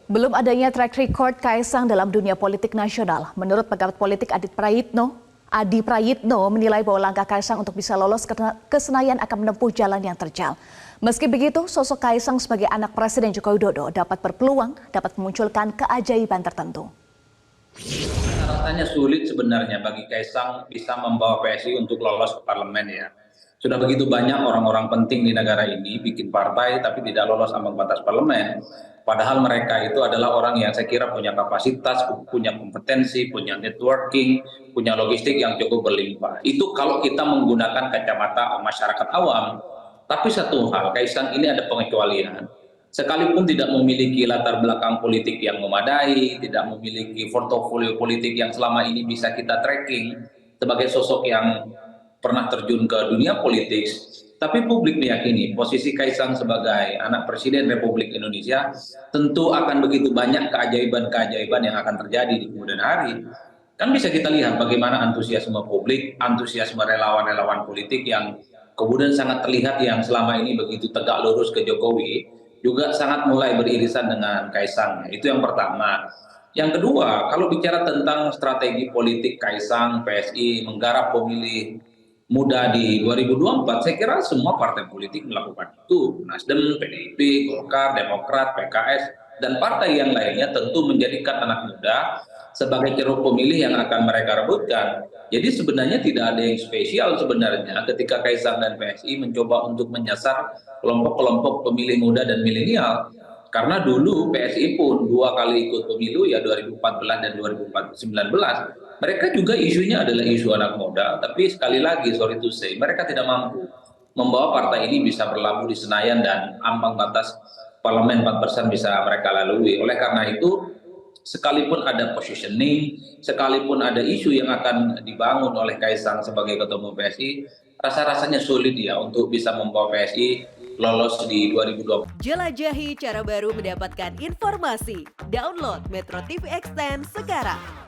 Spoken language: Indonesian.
Belum adanya track record Kaisang dalam dunia politik nasional. Menurut pegamat politik Adi Prayitno menilai bahwa langkah Kaisang untuk bisa lolos ke Senayan akan menempuh jalan yang terjal. Meski begitu, sosok Kaisang sebagai anak Presiden Joko Widodo dapat berpeluang dapat memunculkan keajaiban tertentu. Rasanya sulit sebenarnya bagi Kaisang bisa membawa PSI untuk lolos ke parlemen ya. Sudah begitu banyak orang-orang penting di negara ini bikin partai tapi tidak lolos ambang batas parlemen. Padahal mereka itu adalah orang yang saya kira punya kapasitas, punya kompetensi, punya networking, punya logistik yang cukup berlimpah. Itu kalau kita menggunakan kacamata masyarakat awam. Tapi satu hal, Kaisang ini ada pengecualian. Sekalipun tidak memiliki latar belakang politik yang memadai, tidak memiliki portofolio politik yang selama ini bisa kita tracking sebagai sosok yang pernah terjun ke dunia politik, tapi publik meyakini posisi Kaisang sebagai anak Presiden Republik Indonesia tentu akan begitu banyak keajaiban-keajaiban yang akan terjadi di kemudian hari. Kan bisa kita lihat bagaimana antusiasme publik, antusiasme relawan-relawan politik yang kemudian sangat terlihat yang selama ini begitu tegak lurus ke Jokowi, juga sangat mulai beririsan dengan Kaisang. Itu yang pertama. Yang kedua, kalau bicara tentang strategi politik Kaisang, PSI menggarap pemilih muda di 2024, saya kira semua partai politik melakukan itu. Nasdem, PDIP, Golkar, Demokrat, PKS, dan partai yang lainnya tentu menjadikan anak muda sebagai ceruk pemilih yang akan mereka rebutkan. Jadi sebenarnya tidak ada yang spesial sebenarnya ketika Kaisang dan PSI mencoba untuk menyasar kelompok-kelompok pemilih muda dan milenial. Karena dulu PSI pun 2 kali ikut pemilu ya 2014 dan 2019. Mereka juga isunya adalah isu anak muda, tapi sekali lagi sorry to say, mereka tidak mampu membawa partai ini bisa berlabuh di Senayan dan ambang batas parlemen 4% bisa mereka lalui. Oleh karena itu, sekalipun ada positioning, sekalipun ada isu yang akan dibangun oleh Kaisang sebagai ketua umum PSI, rasa-rasanya sulit ya untuk bisa membawa PSI lolos di 2020. Jelajahi cara baru mendapatkan informasi. Download Metro TV Extend sekarang.